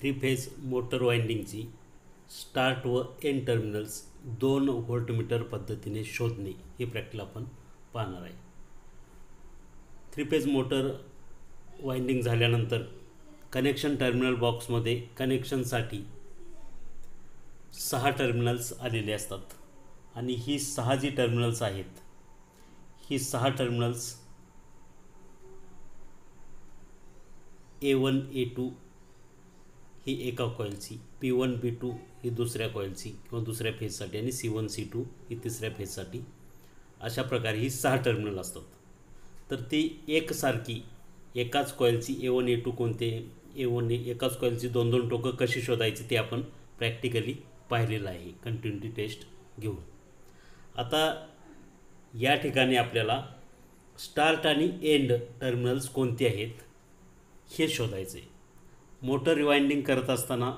Three phase motor वाइंडिंगची start व end terminals 2 voltmeter पद्धतीने शोधणे हे प्रॅक्टिकल आपण पाहणार आहे. थ्री फेज मोटर वाइंडिंग झाल्यानंतर कनेक्शन टर्मिनल बॉक्समध्ये कनेक्शनसाठी 6 टर्मिनल्स आलेले असतात आणि ही 6 जी टर्मिनल्स आहेत ही 6 टर्मिनल्स A1 A2 ही एका कॉइलची, P1 P2 ही दुसऱ्या कॉइलची किंवा दुसऱ्या फेजसाठी आणि C1 C2 ही तिसऱ्या फेजसाठी अशा प्रकारे ही 6 टर्मिनल असतात. तर ती एकसारखी एकाच कॉइलची A1 A2 कोणते A1 एकाच कॉइलची 2 टोकं कशी शोधायची ते आपण प्रॅक्टिकली पाहिलेलं आहे कंटिन्युटी टेस्ट घेऊन. आता या ठिकाणी आपल्याला स्टार्ट आणि एंड टर्मिनल्स कोणते आहेत हे शोधायचे. मोटर रिवाइंडिंग करत असताना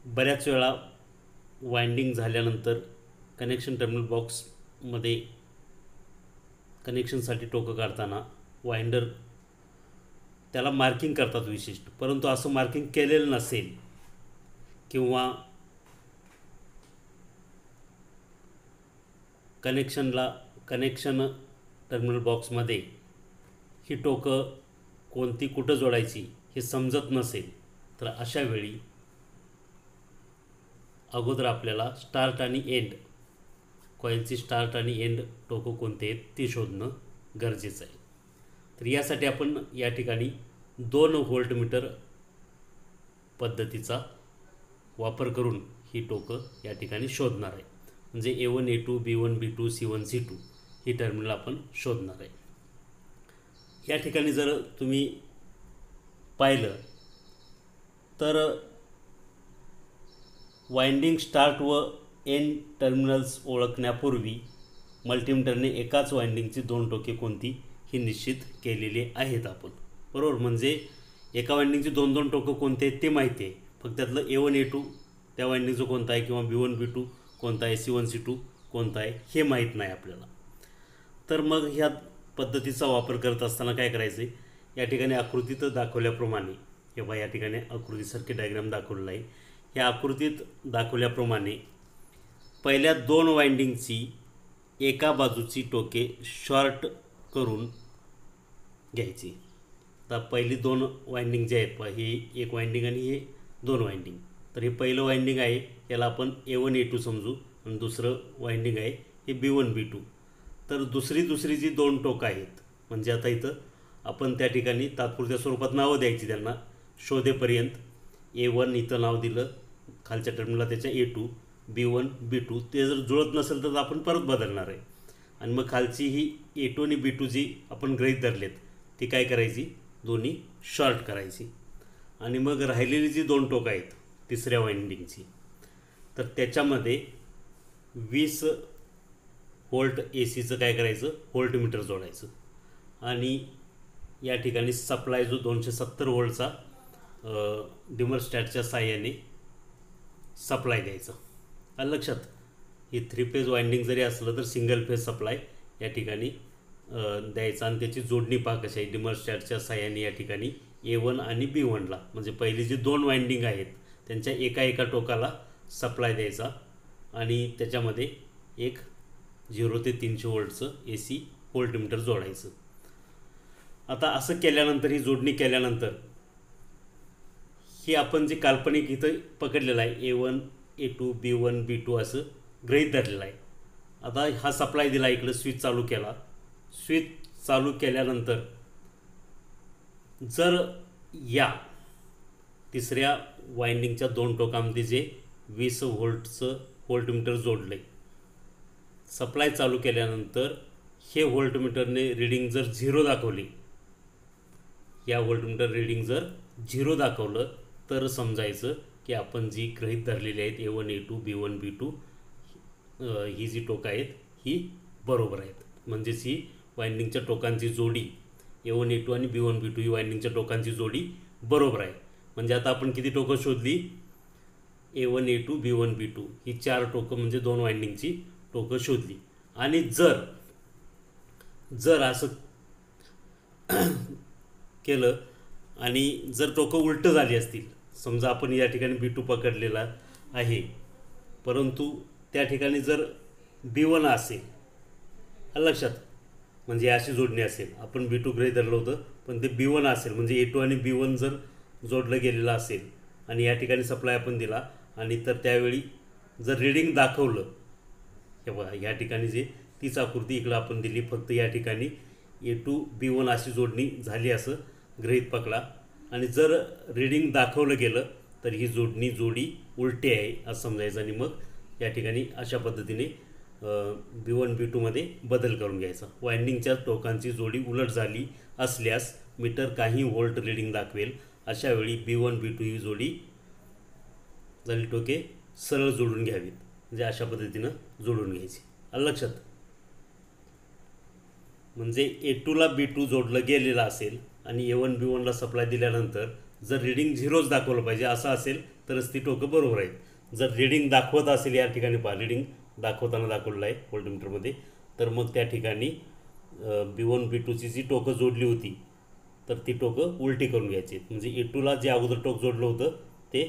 बऱ्याच वेळा वाइंडिंग झाल्यानंतर कनेक्शन टर्मिनल बॉक्समध्ये कनेक्शनसाठी टोकं काढताना वाइंडर त्याला मार्किंग करतात विशिष्ट, परंतु असं मार्किंग केलेलं नसेल किंवा कनेक्शन टर्मिनल बॉक्समध्ये ही टोकं कोणती कुठं जोडायची हे समजत नसेल तर अशा वेळी अगोदर आपल्याला स्टार्ट आणि एंड कॉइलची स्टार्ट आणि एंड टोकं कोणते आहेत ते शोधणं गरजेचं आहे. तर यासाठी आपण या ठिकाणी 2 व्होल्टमीटर पद्धतीचा वापर करून ही टोकं या ठिकाणी शोधणार आहे. म्हणजे A1 A2 B1 B2 C1 C2 ही टर्मिनल आपण शोधणार आहे. या ठिकाणी जर तुम्ही पाहिलं तर वाइंडिंग स्टार्ट व एंड टर्मिनल्स ओळखण्यापूर्वी मल्टीमीटरने एकाच वाइंडिंगची 2 टोके कोणती ही निश्चित केलेली आहेत आपण, बरोबर. म्हणजे एका वाइंडिंगची 2 टोकं कोणते आहेत ते माहिती आहे, फक्त त्यातलं A1 A2 त्या वाइंडिंगचं कोणतं आहे किंवा B1 B2 कोणता आहे C1 C2 कोणता आहे हे माहीत नाही आपल्याला. तर मग ह्या पद्धतीचा वापर करत असताना काय करायचे, या ठिकाणी आकृतीत दाखवल्याप्रमाणे किंवा या ठिकाणी आकृतीसारखे डायग्राम दाखवलेला आहे. या आकृतीत दाखवल्याप्रमाणे पहिल्या 2 वाइंडिंगची एका बाजूची टोके शॉर्ट करून घ्यायची. आता पहिली 2 वाइंडिंग जे आहेत ही एक वाइंडिंग आणि हे 2 वाइंडिंग. तर हे पहिलं वाइंडिंग आहे याला आपण A1 A2 समजू आणि दुसरं वाइंडिंग आहे हे B1 B2. तर दुसरी जी 2 टोकं आहेत म्हणजे आता इथं आपण त्या ठिकाणी तात्पुरत्या स्वरूपात नावं द्यायची त्यांना शोधेपर्यंत. A1 इथं नाव दिलं, खालच्या टर्मिनलला त्याच्या A2 B1 B2 ते जर जुळत नसेल तर आपण परत बदलणार आहे. आणि मग खालची ही A2 आणि B2 जी आपण गृहीत धरलेत ती काय करायची, दोन्ही शॉर्ट करायची. आणि मग राहिलेली जी 2 टोकं आहेत तिसऱ्या वाइंडिंगची तर त्याच्यामध्ये 20 व्होल्ट ACचं काय करायचं, व्होल्टमीटर जोडायचं आणि या ठिकाणी सप्लाय जो 270 व्होल्टचा डिमरस्टॅटच्या साहाय्याने सप्लाय द्यायचं. आलं लक्षात. ही 3 फेज वाइंडिंग जरी असलं तर सिंगल फेज सप्लाय या ठिकाणी द्यायचा आणि त्याची जोडणी पहा कशी आहे. डिमरस्टॅटच्या साहाय्याने या ठिकाणी A1 आणि B1ला म्हणजे पहिली जी 2 वाइंडिंग आहेत त्यांच्या एका टोकाला सप्लाय द्यायचा आणि त्याच्यामध्ये एक 0 ते 300 व्होल्टचं AC व्होल्टमीटर जोडायचं. आता असं केल्यानंतर ही जोडणी केल्यानंतर ही आपण जे काल्पनिक इथं पकडलेलं आहे A1 A2 B1 B2 असं गृहीत धरलेलं आहे. आता हा सप्लाय दिला, इकडं स्विच चालू केला. स्विच चालू केल्यानंतर जर या तिसऱ्या वाइंडिंगच्या 2 टोकांमध्ये जे 20 व्होल्टचं व्होल्टमीटर जोडलं आहे, सप्लाय चालू केल्यानंतर हे व्होल्टमीटरने रीडिंग जर 0 दाखवली, या व्होल्टमीटर रीडिंग जर 0 दाखवलं तर समजायचं की आपण जी गृहीत धरलेली आहेत A1 A2 B1 B2 ही जी टोकं आहेत ही बरोबर आहेत. म्हणजेच ही वाइंडिंगच्या टोकांची जोडी A1 A2 आणि B1 B2 ही वाइंडिंगच्या टोकांची जोडी बरोबर आहे. म्हणजे आता आपण किती टोकं शोधली, A1 A2 B1 B2 ही 4 टोकं म्हणजे 2 वाइंडिंगची टोकं शोधली. आणि जर असं केलं आणि जर टोकं उलटं झाली असतील, समजा आपण या ठिकाणी B2 पकडलेला आहे, परंतु त्या ठिकाणी जर B1 असेल, आलं लक्षात, म्हणजे अशी जोडणी असेल, आपण B2 गृहीत धरलं होतं, पण ते B1 असेल, म्हणजे A2 आणि B1 जर जोडलं गेलेलं असेल आणि या ठिकाणी सप्लाय आपण दिला आणि तर त्यावेळी जर रीडिंग दाखवलं, हे बघा या ठिकाणी जे तीच आकृती इकडं आपण दिली, फक्त या ठिकाणी A2 B1 अशी जोडणी झाली असं गृहीत पकडा आणि जर रीडिंग दाखवलं गेलं तर ही जोडी उलटी आहे असं समजायचं आणि मग या ठिकाणी अशा पद्धतीने B1 B2 मध्ये बदल करून घ्यायचा. वाइंडिंगच्या टोकांची जोडी उलट झाली असल्यास मीटर काही व्होल्ट रीडिंग दाखवेल. अशा वेळी B1 B2 ही जोडी झाली टोके सरळ जोडून घ्यावीत, म्हणजे अशा पद्धतीनं जोडून घ्यायची. आलं लक्षात. म्हणजे A2 ला B2 जोडलं गेलेलं असेल आणि A1 B1 ला सप्लाय दिल्यानंतर जर रीडिंग झिरोच दाखवलं पाहिजे असं असेल तरच ती टोकं बरोबर आहेत. जर रीडिंग दाखवत असेल, या ठिकाणी पहा रीडिंग दाखवताना दाखवलेलं आहे व्होल्टमीटरमध्ये, तर मग त्या ठिकाणी B1 B2ची जी टोकं जोडली होती तर ती टोकं उलटी करून घ्यायची. म्हणजे A2 ला जे अगोदर टोक जोडलं होतं ते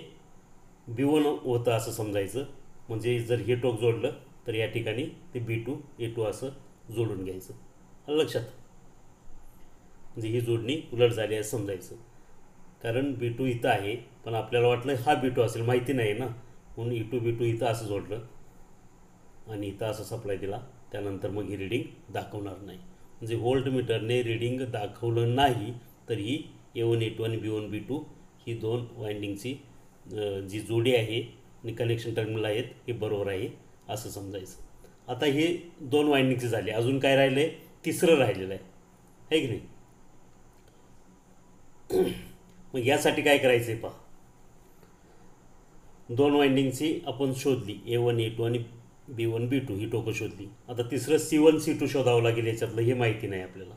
B1 होतं असं समजायचं. म्हणजे जर हे टोक जोडलं तर या ठिकाणी ते B2 A2 असं जोडून घ्यायचं. आलं लक्षात. म्हणजे ही जोडणी उलट झाली असं समजायचं. कारण B2 इथं आहे पण आपल्याला वाटलं हा B2 असेल, माहिती नाही ना, म्हणून E2 B2 इथं असं जोडलं आणि इथं असं सप्लाय दिला, त्यानंतर मग ही रीडिंग दाखवणार नाही. म्हणजे व्होल्टमीटरने रीडिंग दाखवलं नाही तर ही A1 A2 आणि B1 B2 ही दोन वाइंडिंगची जी जोडी आहे आणि कनेक्शन टर्मिनल आहेत हे बरोबर आहे असं समजायचं. आता हे दोन वाइंडिंगचे झाले, अजून काय राहिलं आहे, तिसरं राहिलेलं आहे की नाही. मग यासाठी काय करायचं आहे पहा, दोन वाइंडिंगची आपण शोधली, A1 A2 आणि B1 B2 ही टोकं शोधली. आता तिसरं C1 C2 शोधावं लागेल, याच्यातलं हे माहिती नाही आपल्याला.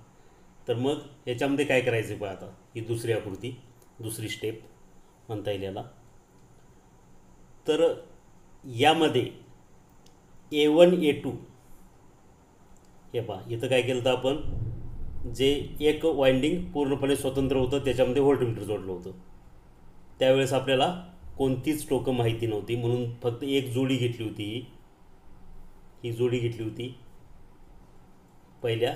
तर मग याच्यामध्ये काय करायचं आहे पहा, आता ही दुसरी आकृती, दुसरी स्टेप म्हणता येईल याला. तर यामध्ये A1 A2 हे पहा, इथं काय केलं तर आपण जे एक वाइंडिंग पूर्णपणे स्वतंत्र होतं त्याच्यामध्ये व्होल्टमीटर जोडलं होतं. त्यावेळेस आपल्याला कोणतीच टोकं माहिती नव्हती, म्हणून फक्त एक जोडी घेतली होती, ही जोडी घेतली होती पहिल्या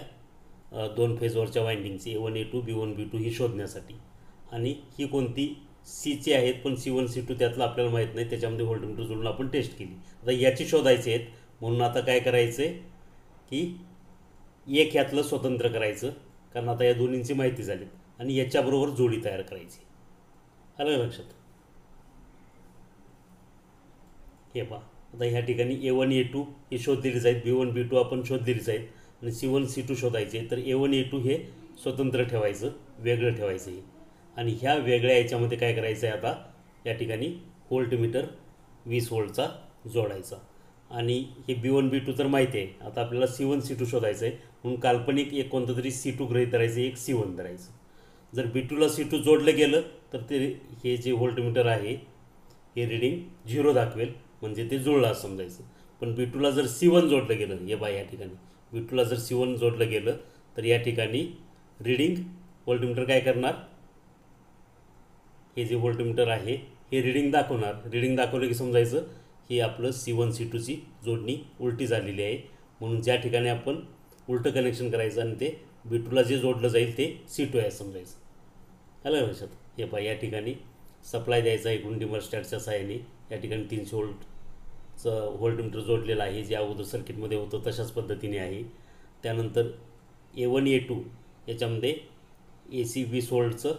दोन फेजवरच्या वाइंडिंगची A1 A2 B1 B2 ही शोधण्यासाठी. आणि ही कोणती Cची आहेत, पण C1 C2 त्यातलं आपल्याला माहीत नाही, त्याच्यामध्ये व्होल्टमीटर जोडून आपण टेस्ट केली. आता याची शोधायची आहेत, म्हणून आता काय करायचं आहे की एक ह्यातलं स्वतंत्र करायचं, कारण आता या दोन्हींची माहिती झाली, आणि याच्याबरोबर जोडी तयार करायची. आलं लक्षात. हे पहा, आता ह्या ठिकाणी A1 A2 हे शोधलेलीच आहेत, B1 B2 आपण शोधलेलीच आहेत, आणि C1 C2 शोधायचे. तर A1 A2 हे स्वतंत्र ठेवायचं, वेगळं ठेवायचं हे. आणि ह्या वेगळ्या याच्यामध्ये काय करायचं आहे, आता या ठिकाणी व्होल्टमीटर 20 व्होल्टचा जोडायचा. आणि हे B1 B2 तर माहिती आहे, आता आपल्याला C1 C2 शोधायचं आहे, म्हणून काल्पनिक एक कोणतं तरी C2 गृहीत धरायचं, एक C1 धरायचं. जर B2 ला C2 जोडलं गेलं तर ते हे जे व्होल्टमीटर आहे हे रीडिंग 0 दाखवेल, म्हणजे ते जुळलं असं समजायचं. पण B2 ला जर C1 जोडलं गेलं, हे बा या ठिकाणी B2 ला जर C1 जोडलं गेलं तर या ठिकाणी रीडिंग व्होल्टमीटर काय करणार, हे जे व्होल्टमीटर आहे हे रीडिंग दाखवणार. रीडिंग दाखवलं की समजायचं ही आपलं C1 C2ची जोडणी उलटी झालेली आहे, म्हणून ज्या ठिकाणी आपण उलटं कनेक्शन करायचं आणि ते B2 ला जे जोडलं जाईल ते C2 आहे समजायचं. आलं लक्षात. हे पहा, या ठिकाणी सप्लाय द्यायचा इकडून डिमरस्टॅटच्या सहाय्याने. या ठिकाणी 300 व्होल्टचं व्होल्टमीटर जोडलेलं आहे, जे अगोदर सर्किटमध्ये होतं तशाच पद्धतीने आहे. त्यानंतर A1 A2 याच्यामध्ये AC 20 व्होल्टचं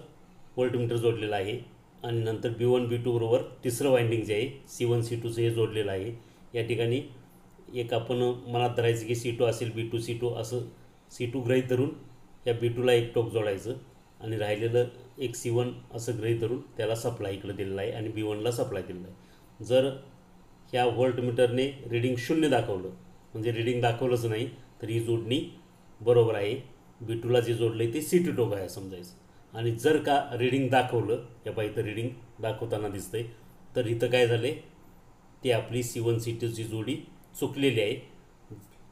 व्होल्टमीटर जोडलेलं आहे, आणि नंतर B1 B2 बरोबर तिसरं वाइंडिंग जे आहे C1 C2चं हे जोडलेलं आहे. या ठिकाणी एक आपण मनात धरायचं की C2 असेल, B2 C2 असं C2 गृहीत धरून या B2 ला एक टोक जोडायचं, आणि राहिलेलं एक C1 असं गृहीत धरून त्याला सप्लाय इकडे दिलेला आहे, आणि B1 ला सप्लाय दिलेला आहे. जर ह्या व्होल्टमीटरने रीडिंग 0 दाखवलं, म्हणजे रीडिंग दाखवलंच नाही, तर ही जोडणी बरोबर आहे. B2 ला जे जोडलं आहे ते C2 टोक आहे समजायचं. आणि जर का रीडिंग दाखवलं, या पहा इथं रीडिंग दाखवताना दिसतंय, तर इथं काय झाले, ते आपली C1 C2ची जोडी चुकलेली आहे.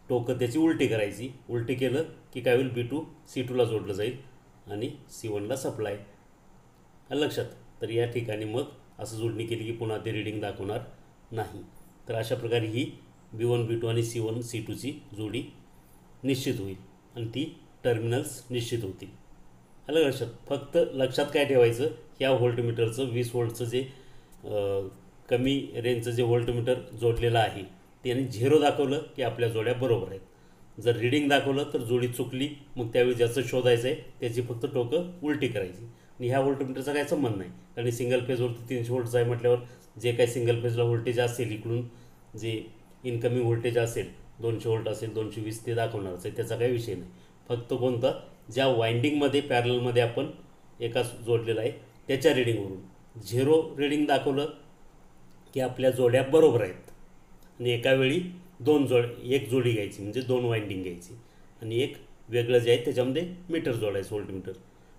टोकं त्याची उलटी करायची. उलटी केलं की काय होईल, B2 C2 ला जोडलं जाईल आणि C1 ला सप्लाय आलं लक्षात. तर या ठिकाणी मग असं जोडणी केली की पुन्हा ते रीडिंग दाखवणार नाही. तर अशा प्रकारे ही B1 B2 आणि C1 C2ची जोडी निश्चित होईल आणि ती टर्मिनल्स निश्चित होतील. आलं लक्षात. फक्त लक्षात काय ठेवायचं, ह्या व्होल्टमीटरचं 20 व्होल्टचं जे कमी रेंजचं जे व्होल्टमीटर जोडलेलं आहे त्याने 0 दाखवलं की आपल्या जोड्या बरोबर आहेत. जर रीडिंग दाखवलं तर जोडी चुकली, मग त्यावेळी ज्याचं शोधायचं आहे त्याची फक्त टोकं उलटी करायची. आणि ह्या व्होल्टमीटरचा काय संबंध नाही, कारण सिंगल फेजवरती 300 व्होल्टचं आहे म्हटल्यावर जे काही सिंगल फेजला व्होल्टेज असेल इकडून जे इनकमिंग व्होल्टेज असेल 200 व्होल्ट असेल 220 ते दाखवणारच आहे, त्याचा काही विषय नाही. फक्त कोणता ज्या वाइंडिंगमध्ये पॅरलमध्ये आपण एका जोडलेला आहे त्याच्या रीडिंगवरून 0 रीडिंग दाखवलं की आपल्या जोड्या बरोबर आहेत. आणि एका वेळी एक जोडी घ्यायची म्हणजे 2 वाइंडिंग घ्यायची आणि एक वेगळं जे आहे त्याच्यामध्ये मीटर जोडायचं व्होल्टमीटर.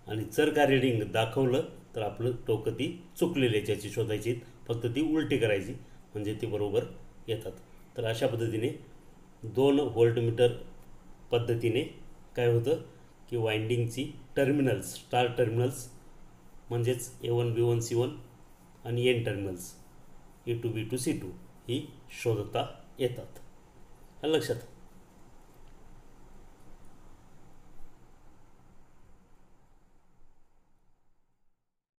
आणि जर का रीडिंग दाखवलं तर आपलं टोकं ती चुकलेली आहे ज्याची शोधायची, फक्त ती उलटी करायची म्हणजे ती बरोबर येतात. तर अशा पद्धतीने 2 व्होल्टमीटर पद्धतीने काय होतं की वाइंडिंगची टर्मिनल्स, स्टार टर्मिनल्स म्हणजेच A1 B1 C1 आणि N terminals A2 B2 C2 ही शोधता येतात. लक्षात.